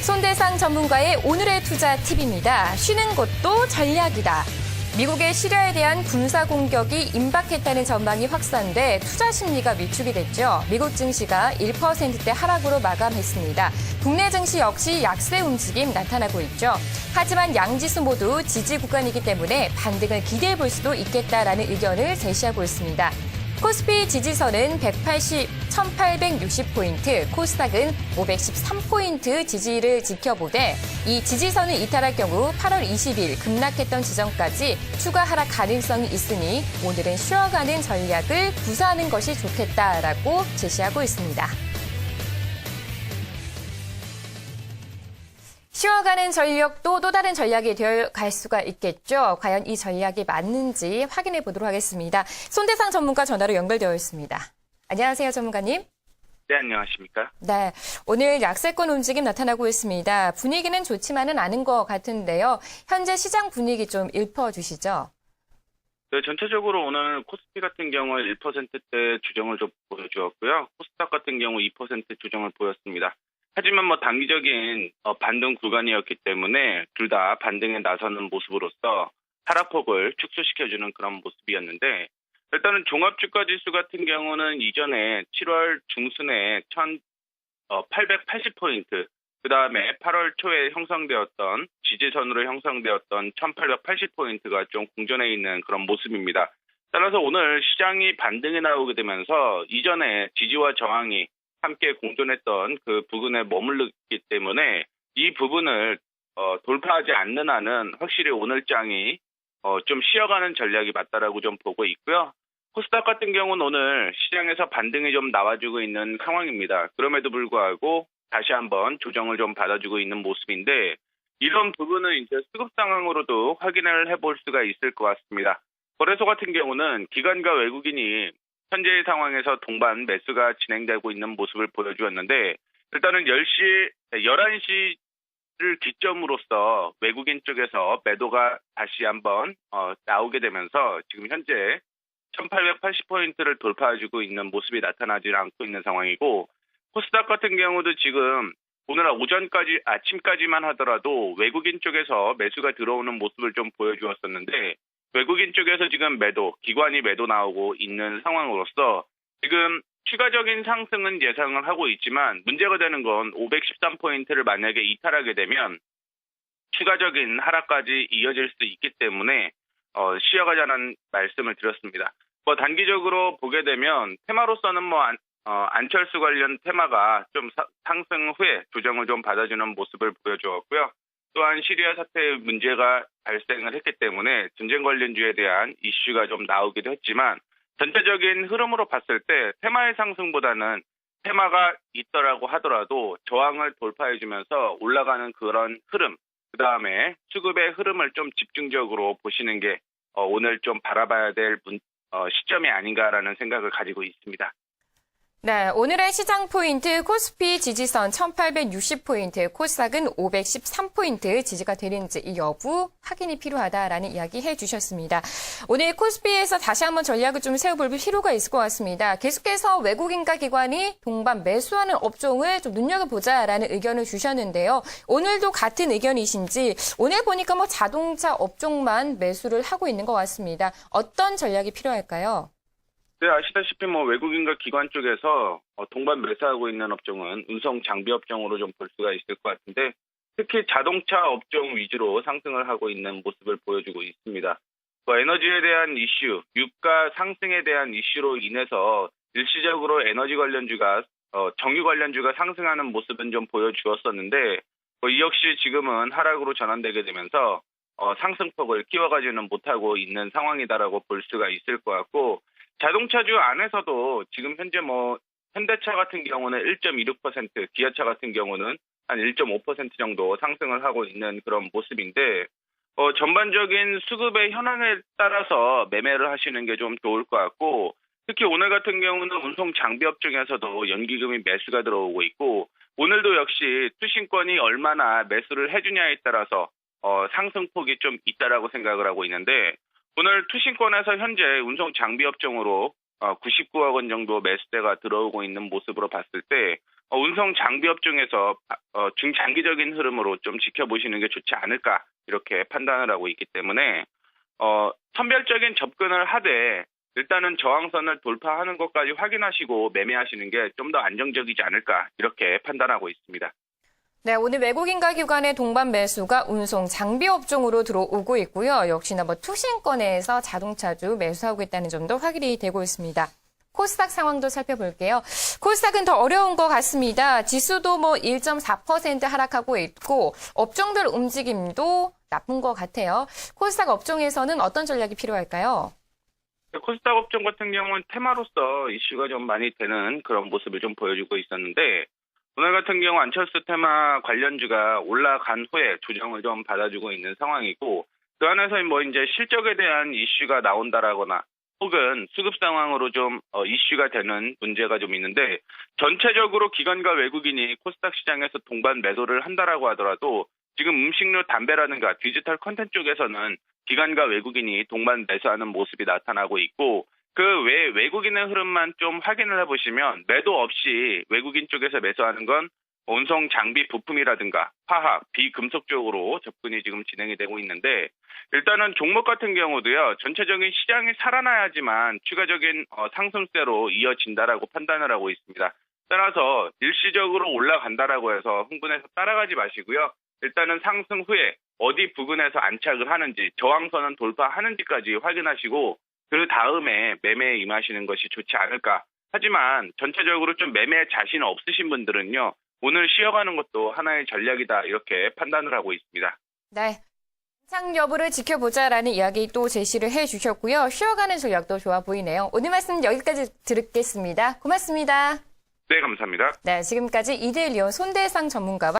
손대상 전문가의 오늘의 투자 팁입니다. 쉬는 것도 전략이다. 미국의 시리아에 대한 군사 공격이 임박했다는 전망이 확산돼 투자 심리가 위축이 됐죠. 미국 증시가 1%대 하락으로 마감했습니다. 국내 증시 역시 약세 움직임 나타나고 있죠. 하지만 양지수 모두 지지 구간이기 때문에 반등을 기대해 볼 수도 있겠다라는 의견을 제시하고 있습니다. 코스피 지지선은 1860포인트, 코스닥은 513포인트 지지를 지켜보되 이 지지선을 이탈할 경우 8월 20일 급락했던 지점까지 추가 하락 가능성이 있으니 오늘은 쉬어가는 전략을 구사하는 것이 좋겠다라고 제시하고 있습니다. 쉬어가는 전략도 또 다른 전략이 되어갈 수가 있겠죠. 과연 이 전략이 맞는지 확인해 보도록 하겠습니다. 손대상 전문가 전화로 연결되어 있습니다. 안녕하세요, 전문가님. 네, 안녕하십니까? 네, 오늘 약세권 움직임 나타나고 있습니다. 분위기는 좋지만은 않은 것 같은데요. 현재 시장 분위기 좀 읊어주시죠. 네, 전체적으로 오늘 코스피 같은 경우 1%대 주정을 좀 보여주었고요. 코스닥 같은 경우 2% 주정을 보였습니다. 하지만 단기적인 반등 구간이었기 때문에 둘 다 반등에 나서는 모습으로서 하락폭을 축소시켜주는 그런 모습이었는데, 일단은 종합주가지수 같은 경우는 이전에 7월 중순에 1880포인트, 그 다음에 8월 초에 형성되었던 지지선으로 형성되었던 1880포인트가 좀 공전해 있는 그런 모습입니다. 따라서 오늘 시장이 반등에 나오게 되면서 이전에 지지와 저항이 함께 공존했던 그 부분에 머물렀기 때문에 이 부분을 돌파하지 않는 한은 확실히 오늘 장이 좀 쉬어가는 전략이 맞다라고 좀 보고 있고요. 코스닥 같은 경우는 오늘 시장에서 반등이 좀 나와주고 있는 상황입니다. 그럼에도 불구하고 다시 한번 조정을 좀 받아주고 있는 모습인데, 이런 부분은 이제 수급 상황으로도 확인을 해볼 수가 있을 것 같습니다. 거래소 같은 경우는 기관과 외국인이 현재의 상황에서 동반 매수가 진행되고 있는 모습을 보여주었는데, 일단은 11시를 기점으로써 외국인 쪽에서 매도가 다시 한번 나오게 되면서 지금 현재 1880포인트를 돌파해주고 있는 모습이 나타나지 않고 있는 상황이고, 코스닥 같은 경우도 지금 오늘 아침까지만 하더라도 외국인 쪽에서 매수가 들어오는 모습을 좀 보여주었었는데, 외국인 쪽에서 지금 기관이 매도 나오고 있는 상황으로서 지금 추가적인 상승은 예상을 하고 있지만, 문제가 되는 건 513포인트를 만약에 이탈하게 되면 추가적인 하락까지 이어질 수 있기 때문에 쉬어가자는 말씀을 드렸습니다. 단기적으로 보게 되면 테마로서는 안철수 관련 테마가 좀 상승 후에 조정을 좀 받아주는 모습을 보여주었고요. 또한 시리아 사태의 문제가 발생을 했기 때문에 전쟁 관련주에 대한 이슈가 좀 나오기도 했지만, 전체적인 흐름으로 봤을 때 테마의 상승보다는 테마가 있더라고 하더라도 저항을 돌파해주면서 올라가는 그런 흐름, 그 다음에 수급의 흐름을 좀 집중적으로 보시는 게 오늘 좀 바라봐야 될 시점이 아닌가라는 생각을 가지고 있습니다. 네, 오늘의 시장 포인트 코스피 지지선 1860포인트, 코스닥은 513포인트 지지가 되는지 이 여부 확인이 필요하다라는 이야기 해주셨습니다. 오늘 코스피에서 다시 한번 전략을 좀 세워볼 필요가 있을 것 같습니다. 계속해서 외국인과 기관이 동반 매수하는 업종을 좀 눈여겨보자라는 의견을 주셨는데요. 오늘도 같은 의견이신지, 오늘 보니까 자동차 업종만 매수를 하고 있는 것 같습니다. 어떤 전략이 필요할까요? 네, 아시다시피 외국인과 기관 쪽에서 동반 매수하고 있는 업종은 운송 장비 업종으로 좀 볼 수가 있을 것 같은데, 특히 자동차 업종 위주로 상승을 하고 있는 모습을 보여주고 있습니다. 에너지에 대한 이슈, 유가 상승에 대한 이슈로 인해서 일시적으로 에너지 관련주가 정유 관련주가 상승하는 모습은 좀 보여주었었는데, 이 역시 지금은 하락으로 전환되게 되면서 상승폭을 키워가지는 못하고 있는 상황이다라고 볼 수가 있을 것 같고, 자동차주 안에서도 지금 현재 현대차 같은 경우는 1.26%, 기아차 같은 경우는 한 1.5% 정도 상승을 하고 있는 그런 모습인데, 전반적인 수급의 현황에 따라서 매매를 하시는 게 좀 좋을 것 같고, 특히 오늘 같은 경우는 운송 장비 업종에서도 연기금이 매수가 들어오고 있고, 오늘도 역시 투신권이 얼마나 매수를 해주냐에 따라서 상승폭이 좀 있다라고 생각을 하고 있는데, 오늘 투신권에서 현재 운송 장비 업종으로 99억 원 정도 매수대가 들어오고 있는 모습으로 봤을 때, 운송 장비 업종에서 중장기적인 흐름으로 좀 지켜보시는 게 좋지 않을까 이렇게 판단을 하고 있기 때문에 선별적인 접근을 하되 일단은 저항선을 돌파하는 것까지 확인하시고 매매하시는 게 좀 더 안정적이지 않을까 이렇게 판단하고 있습니다. 네, 오늘 외국인과 기관의 동반 매수가 운송 장비 업종으로 들어오고 있고요. 역시나 투신권에서 자동차주 매수하고 있다는 점도 확인이 되고 있습니다. 코스닥 상황도 살펴볼게요. 코스닥은 더 어려운 것 같습니다. 지수도 1.4% 하락하고 있고 업종별 움직임도 나쁜 것 같아요. 코스닥 업종에서는 어떤 전략이 필요할까요? 코스닥 업종 같은 경우는 테마로서 이슈가 좀 많이 되는 그런 모습을 좀 보여주고 있었는데 오늘 같은 경우 안철수 테마 관련주가 올라간 후에 조정을 좀 받아주고 있는 상황이고 그 안에서 이제 실적에 대한 이슈가 나온다라거나 혹은 수급 상황으로 좀 이슈가 되는 문제가 좀 있는데 전체적으로 기관과 외국인이 코스닥 시장에서 동반 매도를 한다라고 하더라도 지금 음식료, 담배라든가 디지털 컨텐츠 쪽에서는 기관과 외국인이 동반 매수하는 모습이 나타나고 있고 그 외 외국인의 흐름만 좀 확인을 해보시면 매도 없이 외국인 쪽에서 매수하는 건 운송 장비 부품이라든가 화학, 비금속 쪽으로 접근이 지금 진행이 되고 있는데 일단은 종목 같은 경우도요. 전체적인 시장이 살아나야지만 추가적인 상승세로 이어진다라고 판단을 하고 있습니다. 따라서 일시적으로 올라간다라고 해서 흥분해서 따라가지 마시고요. 일단은 상승 후에 어디 부근에서 안착을 하는지 저항선은 돌파하는지까지 확인하시고 그 다음에 매매에 임하시는 것이 좋지 않을까. 하지만 전체적으로 좀 매매 자신 없으신 분들은요. 오늘 쉬어가는 것도 하나의 전략이다 이렇게 판단을 하고 있습니다. 네. 상승 여부를 지켜보자라는 이야기 또 제시를 해주셨고요. 쉬어가는 전략도 좋아 보이네요. 오늘 말씀 여기까지 듣겠습니다. 고맙습니다. 네, 감사합니다. 네, 지금까지 이데일리온 손대상 전문가와